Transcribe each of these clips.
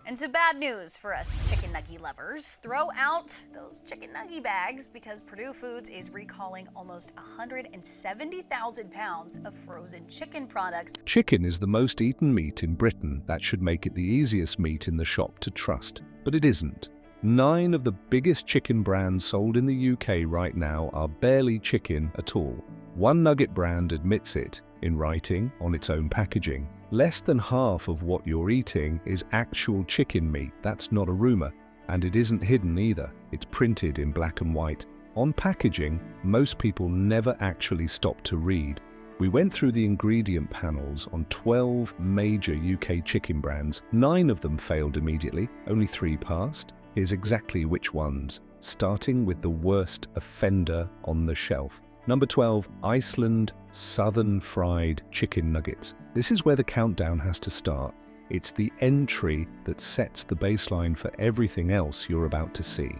And some bad news for us chicken nugget lovers. Throw out those chicken nugget bags because Purdue Foods is recalling almost 170,000 pounds of frozen chicken products. Chicken is the most eaten meat in Britain. That should make it the easiest meat in the shop to trust, but it isn't. 9 of the biggest chicken brands sold in the UK right now are barely chicken at all. One nugget brand admits it in writing on its own packaging. Less than half of what you're eating is actual chicken meat. That's not a rumor. And it isn't hidden either. It's printed in black and white. On packaging, most people never actually stop to read. We went through the ingredient panels on 12 major UK chicken brands. 9 of them failed immediately, only 3 passed. Here's exactly which ones, starting with the worst offender on the shelf. Number 12, Iceland Southern Fried Chicken Nuggets. This is where the countdown has to start. It's the entry that sets the baseline for everything else you're about to see.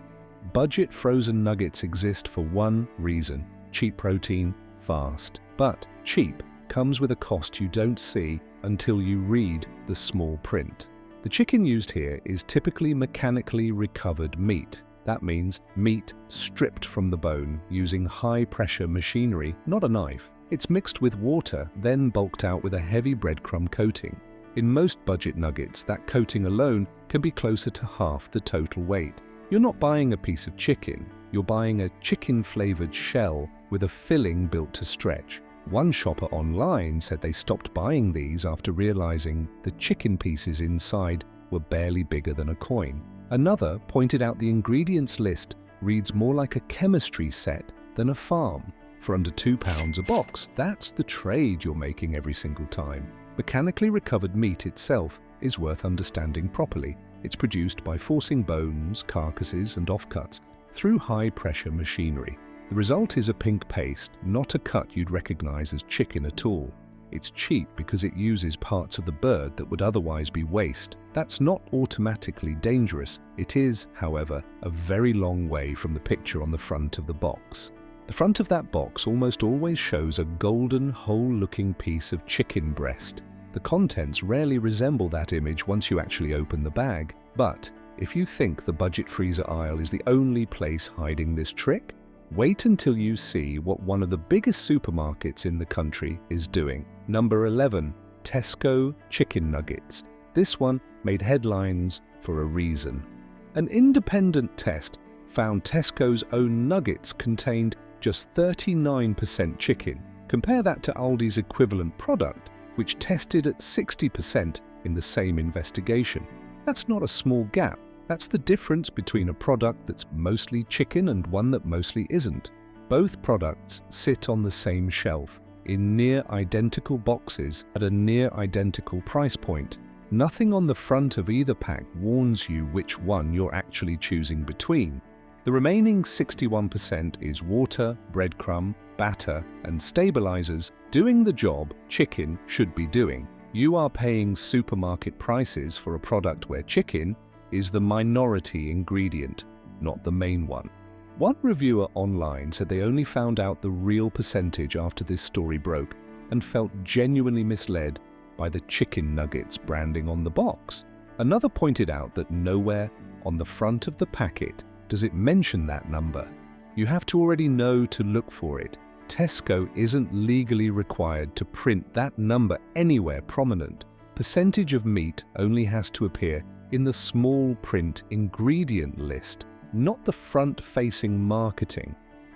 Budget frozen nuggets exist for one reason: cheap protein, fast. But cheap comes with a cost you don't see until you read the small print. The chicken used here is typically mechanically recovered meat. That means meat stripped from the bone using high-pressure machinery, not a knife. It's mixed with water, then bulked out with a heavy breadcrumb coating. In most budget nuggets, that coating alone can be closer to half the total weight. You're not buying a piece of chicken, you're buying a chicken-flavored shell with a filling built to stretch. One shopper online said they stopped buying these after realizing the chicken pieces inside were barely bigger than a coin. Another pointed out the ingredients list reads more like a chemistry set than a farm. For under £2 a box, that's the trade you're making every single time. Mechanically recovered meat itself is worth understanding properly. It's produced by forcing bones, carcasses, and offcuts through high-pressure machinery. The result is a pink paste, not a cut you'd recognize as chicken at all. It's cheap because it uses parts of the bird that would otherwise be waste. That's not automatically dangerous. It is, however, a very long way from the picture on the front of the box. The front of that box almost always shows a golden, whole-looking piece of chicken breast. The contents rarely resemble that image once you actually open the bag. But if you think the budget freezer aisle is the only place hiding this trick, wait until you see what one of the biggest supermarkets in the country is doing. Number 11, Tesco Chicken Nuggets. This one made headlines for a reason. An independent test found Tesco's own nuggets contained just 39% chicken. Compare that to Aldi's equivalent product, which tested at 60% in the same investigation. That's not a small gap. That's the difference between a product that's mostly chicken and one that mostly isn't. Both products sit on the same shelf, in near-identical boxes at a near-identical price point. Nothing on the front of either pack warns you which one you're actually choosing between. The remaining 61% is water, breadcrumb, batter, and stabilizers doing the job chicken should be doing. You are paying supermarket prices for a product where chicken is the minority ingredient, not the main one. One reviewer online said they only found out the real percentage after this story broke and felt genuinely misled by the chicken nuggets branding on the box. Another pointed out that nowhere on the front of the packet does it mention that number. You have to already know to look for it. Tesco isn't legally required to print that number anywhere prominent. Percentage of meat only has to appear in the small print ingredient list, not the front-facing marketing.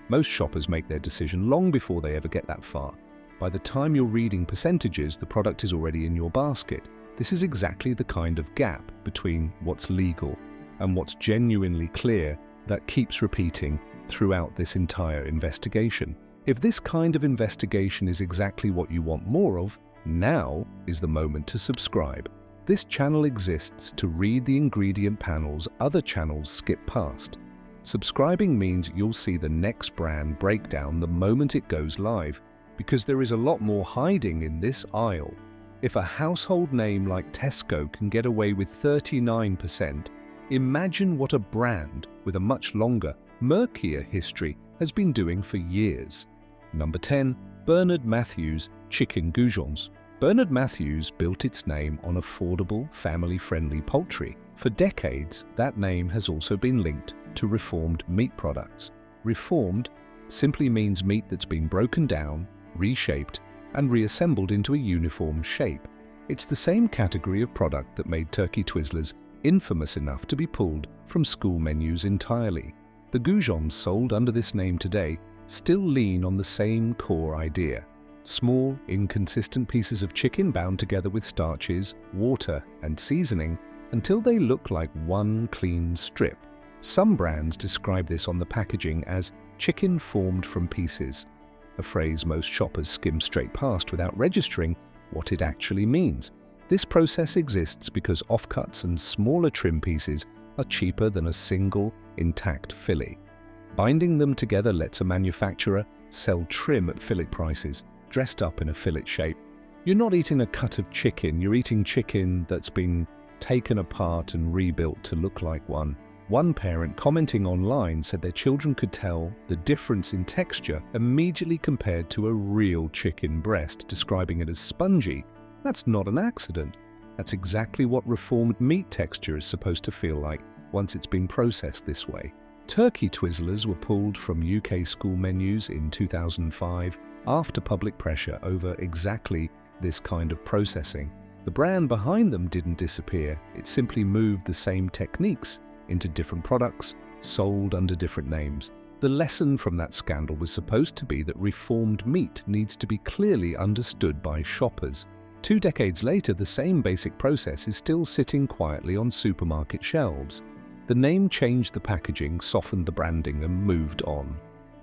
Most shoppers make their decision long before they ever get that far. By the time you're reading percentages, the product is already in your basket. This is exactly the kind of gap between what's legal and what's genuinely clear that keeps repeating throughout this entire investigation. If this kind of investigation is exactly what you want more of, now is the moment to subscribe. This channel exists to read the ingredient panels other channels skip past. Subscribing means you'll see the next brand breakdown the moment it goes live, because there is a lot more hiding in this aisle. If a household name like Tesco can get away with 39%, imagine what a brand with a much longer, murkier history has been doing for years. Number 10. Bernard Matthews Chicken Goujons. Bernard Matthews built its name on affordable, family-friendly poultry. For decades, that name has also been linked to reformed meat products. Reformed simply means meat that's been broken down, reshaped, and reassembled into a uniform shape. It's the same category of product that made turkey Twizzlers infamous enough to be pulled from school menus entirely. The goujons sold under this name today still lean on the same core idea. Small, inconsistent pieces of chicken bound together with starches, water, and seasoning until they look like one clean strip. Some brands describe this on the packaging as chicken formed from pieces, a phrase most shoppers skim straight past without registering what it actually means. This process exists because offcuts and smaller trim pieces are cheaper than a single, intact fillet. Binding them together lets a manufacturer sell trim at fillet prices, dressed up in a fillet shape. You're not eating a cut of chicken, you're eating chicken that's been taken apart and rebuilt to look like one. One parent commenting online said their children could tell the difference in texture immediately compared to a real chicken breast, describing it as spongy. That's not an accident. That's exactly what reformed meat texture is supposed to feel like once it's been processed this way. Turkey Twizzlers were pulled from UK school menus in 2005 after public pressure over exactly this kind of processing. The brand behind them didn't disappear, it simply moved the same techniques into different products, sold under different names. The lesson from that scandal was supposed to be that reformed meat needs to be clearly understood by shoppers. 2 decades later, the same basic process is still sitting quietly on supermarket shelves. The name changed the packaging, softened the branding, and moved on.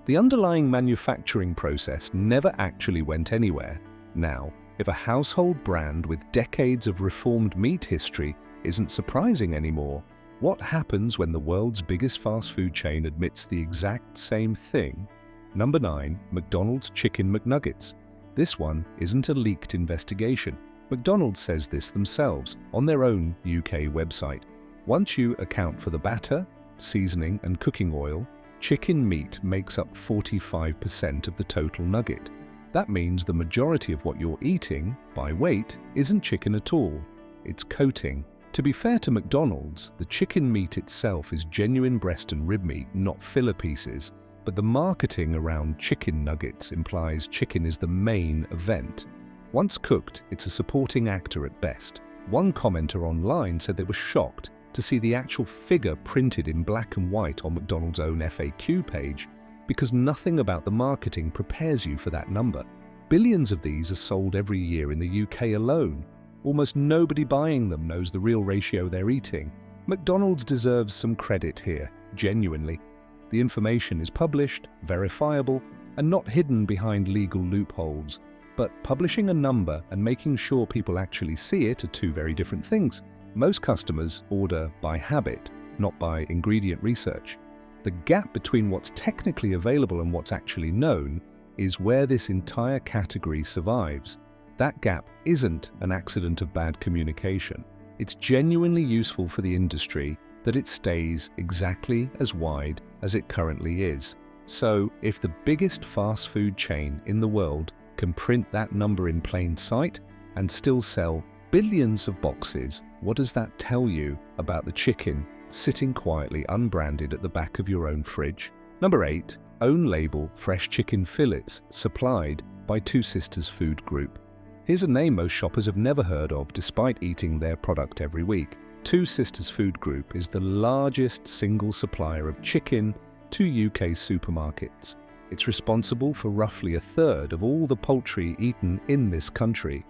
The underlying manufacturing process never actually went anywhere. Now, if a household brand with decades of reformed meat history isn't surprising anymore, what happens when the world's biggest fast food chain admits the exact same thing? Number 9. McDonald's Chicken McNuggets. This one isn't a leaked investigation. McDonald's says this themselves on their own UK website. Once you account for the batter, seasoning, and cooking oil, chicken meat makes up 45% of the total nugget. That means the majority of what you're eating, by weight, isn't chicken at all. It's coating. To be fair to McDonald's, the chicken meat itself is genuine breast and rib meat, not filler pieces. But the marketing around chicken nuggets implies chicken is the main event. Once cooked, it's a supporting actor at best. One commenter online said they were shocked to see the actual figure printed in black and white on McDonald's own FAQ page, because nothing about the marketing prepares you for that number. Billions of these are sold every year in the UK alone. Almost nobody buying them knows the real ratio they're eating. McDonald's deserves some credit here, genuinely. The information is published, verifiable, and not hidden behind legal loopholes. But publishing a number and making sure people actually see it are two very different things. Most customers order by habit, not by ingredient research. The gap between what's technically available and what's actually known is where this entire category survives. That gap isn't an accident of bad communication. It's genuinely useful for the industry that it stays exactly as wide as it currently is. So, if the biggest fast food chain in the world can print that number in plain sight and still sell billions of boxes, what does that tell you about the chicken sitting quietly unbranded at the back of your own fridge? Number 8. Own label fresh chicken fillets supplied by Two Sisters Food Group. Here's a name most shoppers have never heard of despite eating their product every week. Two Sisters Food Group is the largest single supplier of chicken to UK supermarkets. It's responsible for roughly a third of all the poultry eaten in this country.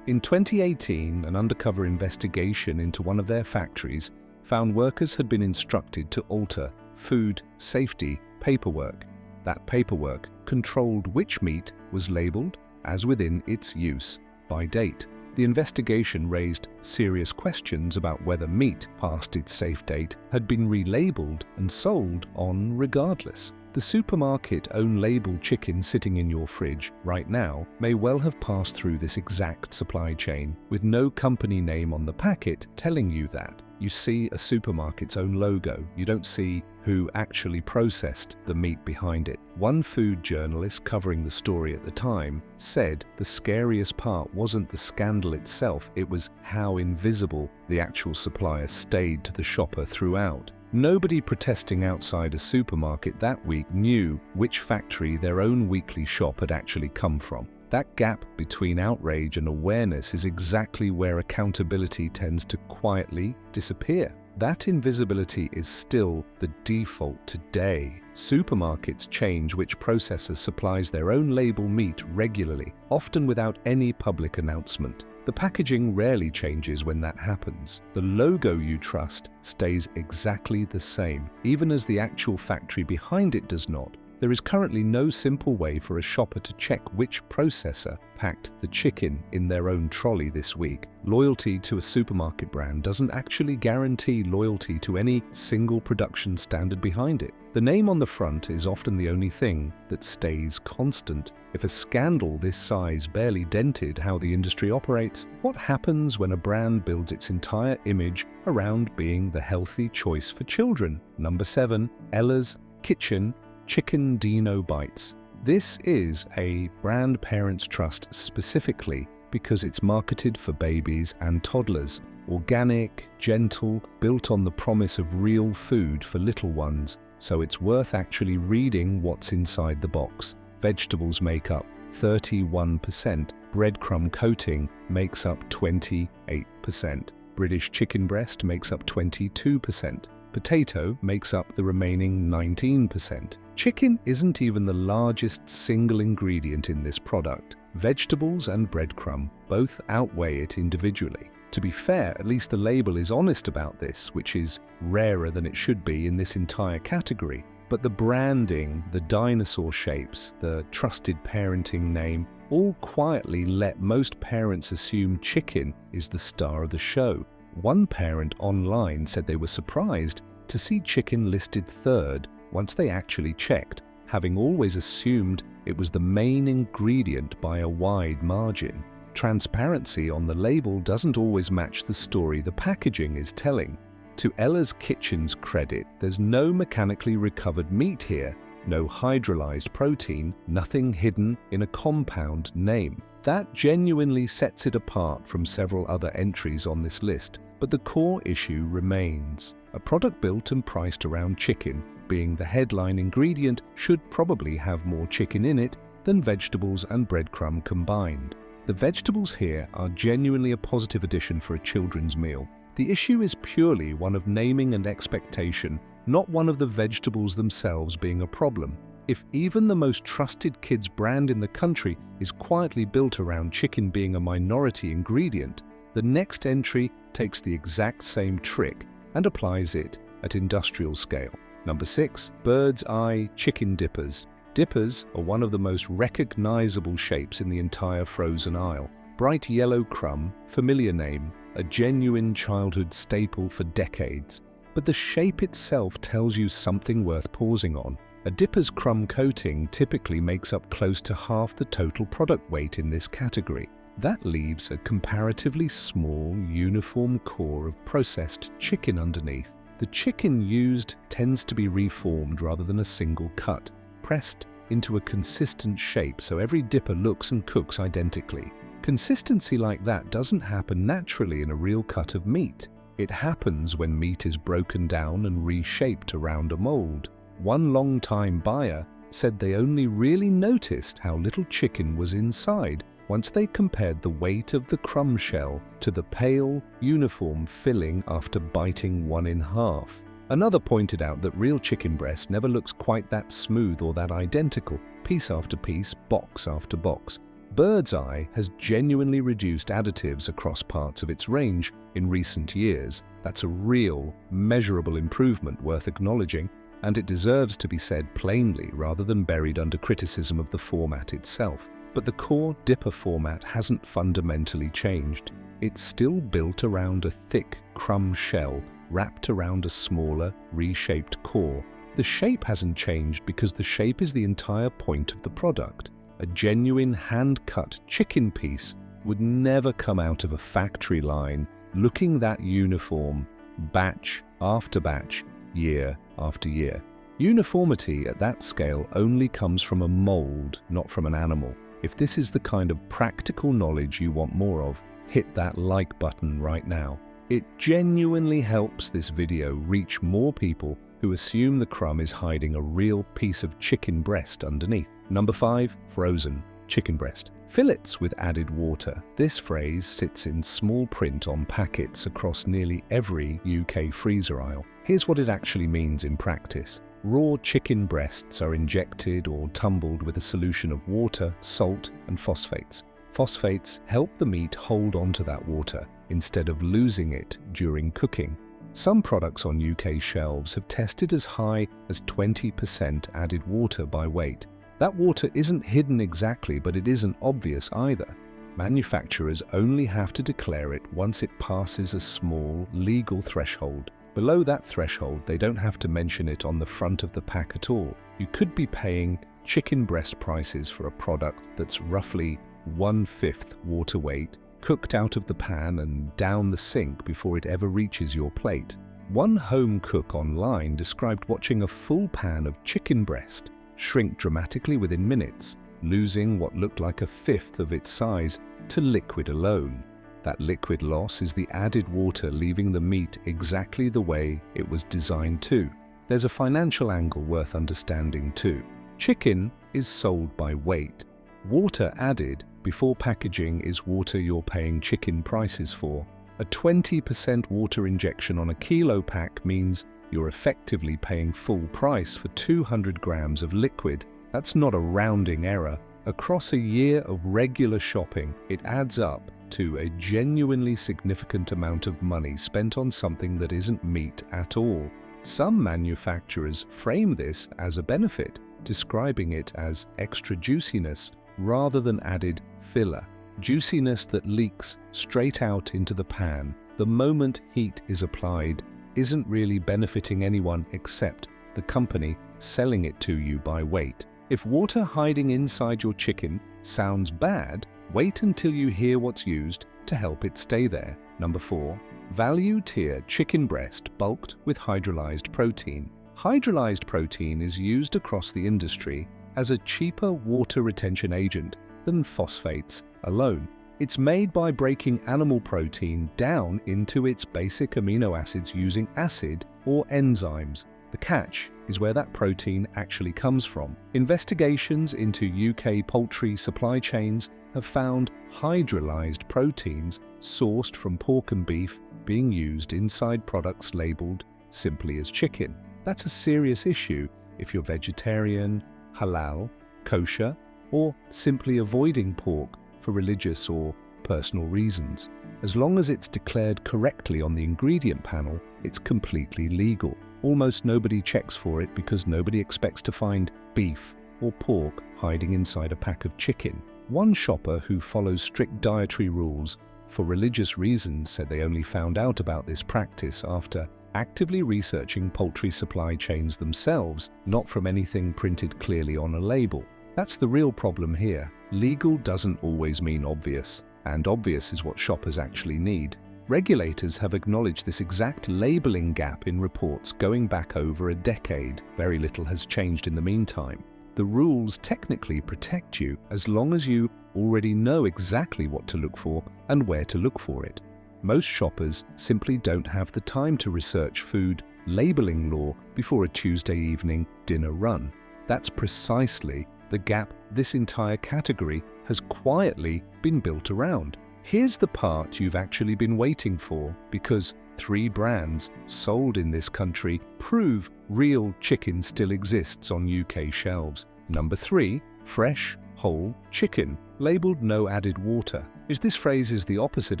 In 2018, an undercover investigation into one of their factories found workers had been instructed to alter food safety paperwork. That paperwork controlled which meat was labelled as within its use by date. The investigation raised serious questions about whether meat past its safe date had been relabeled and sold on regardless. The supermarket own-label chicken sitting in your fridge right now may well have passed through this exact supply chain, with no company name on the packet telling you that. You see a supermarket's own logo. You don't see who actually processed the meat behind it. One food journalist covering the story at the time said the scariest part wasn't the scandal itself, it was how invisible the actual supplier stayed to the shopper throughout. Nobody protesting outside a supermarket that week knew which factory their own weekly shop had actually come from. That gap between outrage and awareness is exactly where accountability tends to quietly disappear. That invisibility is still the default today. Supermarkets change which processor supplies their own label meat regularly, often without any public announcement. The packaging rarely changes when that happens. The logo you trust stays exactly the same, even as the actual factory behind it does not. There is currently no simple way for a shopper to check which processor packed the chicken in their own trolley this week. Loyalty to a supermarket brand doesn't actually guarantee loyalty to any single production standard behind it. The name on the front is often the only thing that stays constant. If a scandal this size barely dented how the industry operates, what happens when a brand builds its entire image around being the healthy choice for children? Number 7. Ella's Kitchen Chicken Dino Bites. This is a brand parents trust specifically because it's marketed for babies and toddlers. Organic, gentle, built on the promise of real food for little ones, so it's worth actually reading what's inside the box. Vegetables make up 31%, breadcrumb coating makes up 28%, British chicken breast makes up 22%, potato makes up the remaining 19%. Chicken isn't even the largest single ingredient in this product. Vegetables and breadcrumb both outweigh it individually. To be fair, at least the label is honest about this, which is rarer than it should be in this entire category. But the branding, the dinosaur shapes, the trusted parenting name, all quietly let most parents assume chicken is the star of the show. One parent online said they were surprised to see chicken listed third once they actually checked, having always assumed it was the main ingredient by a wide margin. Transparency on the label doesn't always match the story the packaging is telling. To Ella's Kitchen's credit, there's no mechanically recovered meat here, no hydrolyzed protein, nothing hidden in a compound name. That genuinely sets it apart from several other entries on this list, but the core issue remains. A product built and priced around chicken, being the headline ingredient, should probably have more chicken in it than vegetables and breadcrumb combined. The vegetables here are genuinely a positive addition for a children's meal. The issue is purely one of naming and expectation, not one of the vegetables themselves being a problem. If even the most trusted kids brand in the country is quietly built around chicken being a minority ingredient, the next entry takes the exact same trick and applies it at industrial scale. Number 6. Bird's Eye Chicken Dippers. Dippers are one of the most recognizable shapes in the entire frozen aisle. Bright yellow crumb, familiar name, a genuine childhood staple for decades. But the shape itself tells you something worth pausing on. A dipper's crumb coating typically makes up close to half the total product weight in this category. That leaves a comparatively small, uniform core of processed chicken underneath. The chicken used tends to be reformed rather than a single cut, pressed into a consistent shape so every dipper looks and cooks identically. Consistency like that doesn't happen naturally in a real cut of meat. It happens when meat is broken down and reshaped around a mold. One long-time buyer said they only really noticed how little chicken was inside once they compared the weight of the crumb shell to the pale, uniform filling after biting one in half. Another pointed out that real chicken breast never looks quite that smooth or that identical, piece after piece, box after box. Bird's Eye has genuinely reduced additives across parts of its range in recent years. That's a real, measurable improvement worth acknowledging, and it deserves to be said plainly rather than buried under criticism of the format itself. But the core dipper format hasn't fundamentally changed. It's still built around a thick crumb shell wrapped around a smaller, reshaped core. The shape hasn't changed because the shape is the entire point of the product. A genuine hand-cut chicken piece would never come out of a factory line looking that uniform, batch after batch, year after year. Uniformity at that scale only comes from a mold, not from an animal. If this is the kind of practical knowledge you want more of, hit that like button right now. It genuinely helps this video reach more people who assume the crumb is hiding a real piece of chicken breast underneath. Number 5, frozen chicken breast. Fillets with added water. This phrase sits in small print on packets across nearly every UK freezer aisle. Here's what it actually means in practice. Raw chicken breasts are injected or tumbled with a solution of water, salt, and phosphates. Phosphates help the meat hold onto that water instead of losing it during cooking. Some products on UK shelves have tested as high as 20% added water by weight. That water isn't hidden exactly, but it isn't obvious either. Manufacturers only have to declare it once it passes a small, legal threshold. Below that threshold, they don't have to mention it on the front of the pack at all. You could be paying chicken breast prices for a product that's roughly 1/5 water weight, cooked out of the pan and down the sink before it ever reaches your plate. One home cook online described watching a full pan of chicken breast shrink dramatically within minutes, losing what looked like 1/5 of its size to liquid alone. That liquid loss is the added water leaving the meat exactly the way it was designed to. There's a financial angle worth understanding too. Chicken is sold by weight. Water added before packaging is water you're paying chicken prices for. A 20% water injection on a kilo pack means you're effectively paying full price for 200 grams of liquid. That's not a rounding error. Across a year of regular shopping, it adds up to a genuinely significant amount of money spent on something that isn't meat at all. Some manufacturers frame this as a benefit, describing it as extra juiciness rather than added filler. Juiciness that leaks straight out into the pan the moment heat is applied isn't really benefiting anyone except the company selling it to you by weight. If water hiding inside your chicken sounds bad, wait until you hear what's used to help it stay there. Number 4, value tier chicken breast bulked with hydrolyzed protein. Hydrolyzed protein is used across the industry as a cheaper water retention agent than phosphates alone. It's made by breaking animal protein down into its basic amino acids using acid or enzymes. The catch is where that protein actually comes from. Investigations into UK poultry supply chains have found hydrolyzed proteins sourced from pork and beef being used inside products labeled simply as chicken. That's a serious issue if you're vegetarian, halal, kosher, or simply avoiding pork for religious or personal reasons. As long as it's declared correctly on the ingredient panel, it's completely legal. Almost nobody checks for it because nobody expects to find beef or pork hiding inside a pack of chicken. One shopper who follows strict dietary rules for religious reasons said they only found out about this practice after actively researching poultry supply chains themselves, not from anything printed clearly on a label. That's the real problem here. Legal doesn't always mean obvious, and obvious is what shoppers actually need. Regulators have acknowledged this exact labeling gap in reports going back over a decade. Very little has changed in the meantime. The rules technically protect you as long as you already know exactly what to look for and where to look for it. Most shoppers simply don't have the time to research food labeling law before a Tuesday evening dinner run. That's precisely the gap this entire category has quietly been built around. Here's the part you've actually been waiting for, because 3 brands sold in this country prove real chicken still exists on UK shelves. Number 3, fresh, whole chicken, labeled no added water. This phrase is the opposite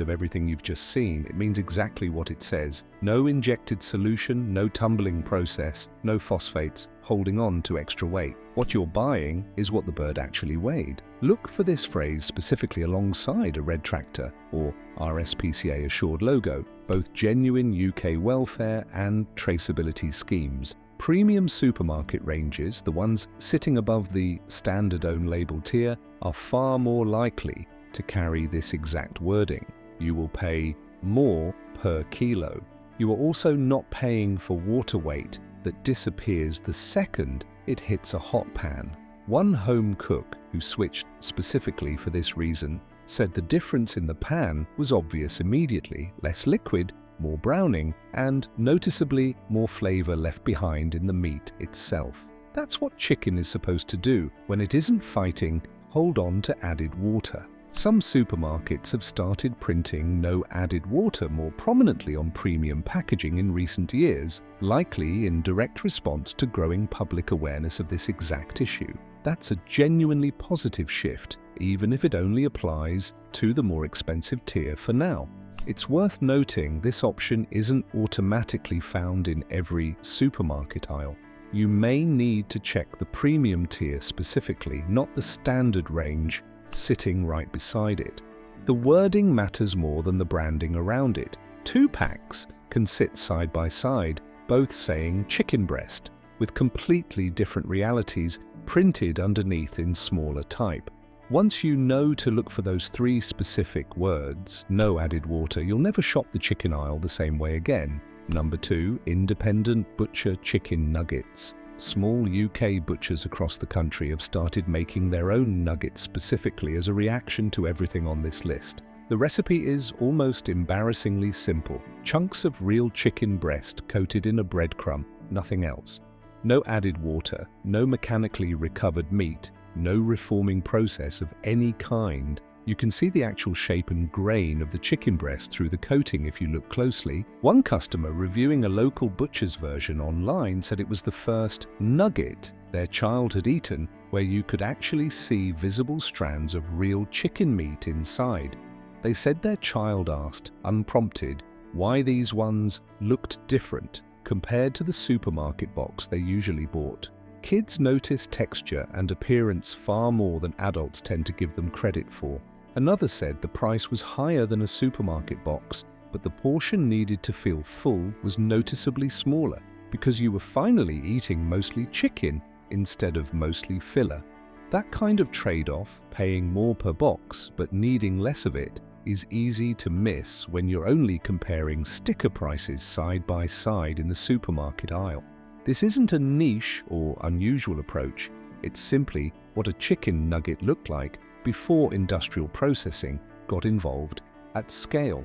of everything you've just seen. It means exactly what it says. No injected solution, no tumbling process, no phosphates holding on to extra weight. What you're buying is what the bird actually weighed. Look for this phrase specifically alongside a red tractor or RSPCA assured logo, both genuine UK welfare and traceability schemes. Premium supermarket ranges, the ones sitting above the standard own label tier, are far more likely to carry this exact wording. You will pay more per kilo. You are also not paying for water weight that disappears the second it hits a hot pan. One home cook who switched specifically for this reason said the difference in the pan was obvious immediately: less liquid, more browning, and noticeably more flavor left behind in the meat itself. That's what chicken is supposed to do when it isn't fighting hold on to added water. Some supermarkets have started printing no added water more prominently on premium packaging in recent years, likely in direct response to growing public awareness of this exact issue. That's a genuinely positive shift, even if it only applies to the more expensive tier for now. It's worth noting this option isn't automatically found in every supermarket aisle. You may need to check the premium tier specifically, not the standard range sitting right beside it. The wording matters more than the branding around it. 2 packs can sit side by side, both saying chicken breast, with completely different realities printed underneath in smaller type. Once you know to look for those 3 specific words, no added water, you'll never shop the chicken aisle the same way again. Number 2, independent butcher chicken nuggets. Small UK butchers across the country have started making their own nuggets specifically as a reaction to everything on this list. The recipe is almost embarrassingly simple. Chunks of real chicken breast coated in a breadcrumb, nothing else. No added water, no mechanically recovered meat, no reforming process of any kind. You can see the actual shape and grain of the chicken breast through the coating if you look closely. One customer reviewing a local butcher's version online said it was the first nugget their child had eaten where you could actually see visible strands of real chicken meat inside. They said their child asked, unprompted, why these ones looked different compared to the supermarket box they usually bought. Kids notice texture and appearance far more than adults tend to give them credit for. Another said the price was higher than a supermarket box, but the portion needed to feel full was noticeably smaller because you were finally eating mostly chicken instead of mostly filler. That kind of trade-off, paying more per box but needing less of it, is easy to miss when you're only comparing sticker prices side by side in the supermarket aisle. This isn't a niche or unusual approach, it's simply what a chicken nugget looked like before industrial processing got involved at scale.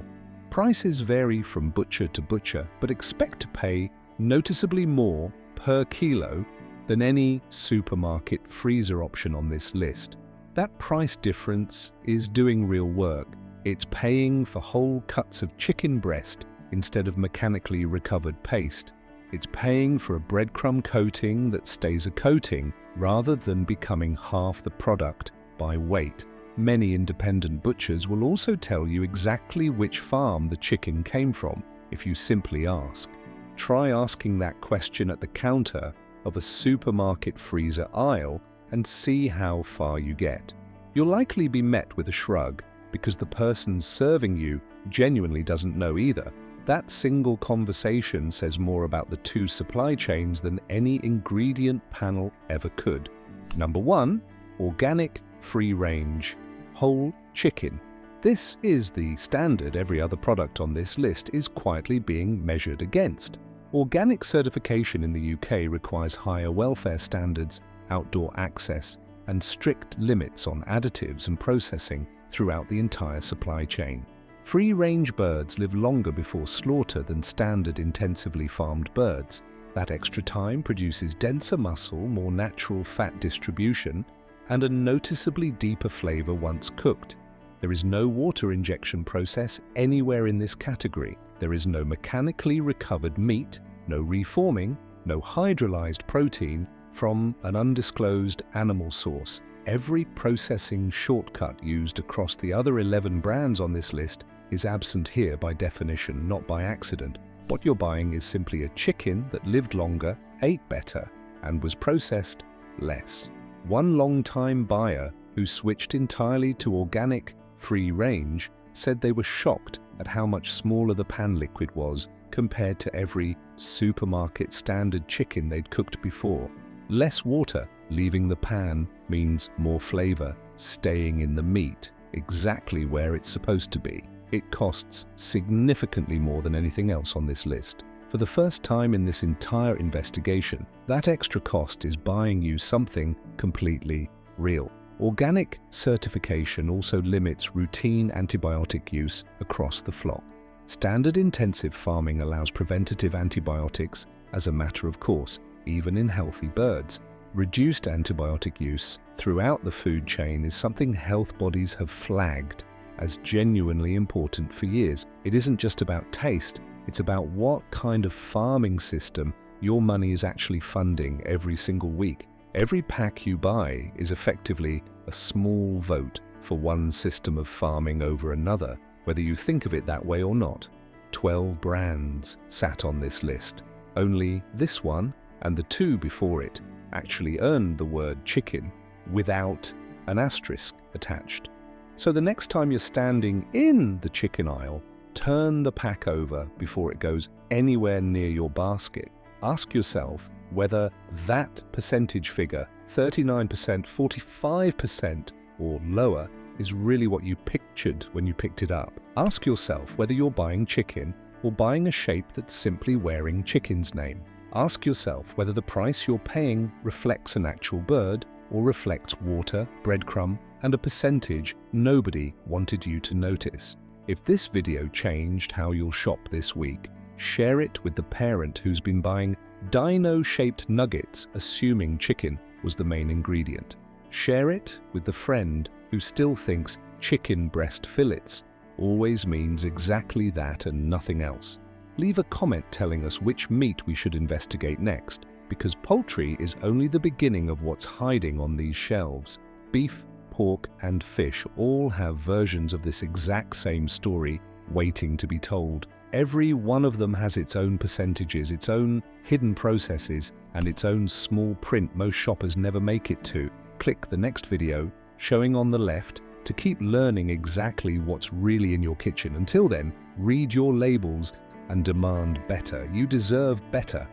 Prices vary from butcher to butcher, but expect to pay noticeably more per kilo than any supermarket freezer option on this list. That price difference is doing real work. It's paying for whole cuts of chicken breast instead of mechanically recovered paste. It's paying for a breadcrumb coating that stays a coating rather than becoming half the product by weight. Many independent butchers will also tell you exactly which farm the chicken came from if you simply ask. Try asking that question at the counter of a supermarket freezer aisle and see how far you get. You'll likely be met with a shrug because the person serving you genuinely doesn't know either. That single conversation says more about the 2 supply chains than any ingredient panel ever could. Number 1, organic, free-range, whole chicken. This is the standard every other product on this list is quietly being measured against. Organic certification in the UK requires higher welfare standards, outdoor access, and strict limits on additives and processing throughout the entire supply chain. Free-range birds live longer before slaughter than standard intensively farmed birds. That extra time produces denser muscle, more natural fat distribution, and a noticeably deeper flavor once cooked. There is no water injection process anywhere in this category. There is no mechanically recovered meat, no reforming, no hydrolyzed protein from an undisclosed animal source. Every processing shortcut used across the other 11 brands on this list is absent here by definition, not by accident. What you're buying is simply a chicken that lived longer, ate better, and was processed less. One long-time buyer who switched entirely to organic, free-range, said they were shocked at how much smaller the pan liquid was compared to every supermarket standard chicken they'd cooked before. Less water leaving the pan means more flavor staying in the meat, exactly where it's supposed to be. It costs significantly more than anything else on this list. For the first time in this entire investigation, that extra cost is buying you something completely real. Organic certification also limits routine antibiotic use across the flock. Standard intensive farming allows preventative antibiotics as a matter of course, even in healthy birds. Reduced antibiotic use throughout the food chain is something health bodies have flagged as genuinely important for years. It isn't just about taste, it's about what kind of farming system your money is actually funding every single week. Every pack you buy is effectively a small vote for one system of farming over another, whether you think of it that way or not. 12 brands sat on this list. Only this one and the two before it actually earned the word chicken without an asterisk attached. So the next time you're standing in the chicken aisle, turn the pack over before it goes anywhere near your basket. Ask yourself whether that percentage figure, 39%, 45% or lower, is really what you pictured when you picked it up. Ask yourself whether you're buying chicken or buying a shape that's simply wearing chicken's name. Ask yourself whether the price you're paying reflects an actual bird or reflects water, breadcrumb, and a percentage nobody wanted you to notice. If this video changed how you'll shop this week, share it with the parent who's been buying dino-shaped nuggets assuming chicken was the main ingredient. Share it with the friend who still thinks chicken breast fillets always means exactly that and nothing else. Leave a comment telling us which meat we should investigate next, because poultry is only the beginning of what's hiding on these shelves. Beef, pork, and fish all have versions of this exact same story waiting to be told. Every one of them has its own percentages, its own hidden processes, and its own small print most shoppers never make it to. Click the next video showing on the left to keep learning exactly what's really in your kitchen. Until then, read your labels and demand better. You deserve better.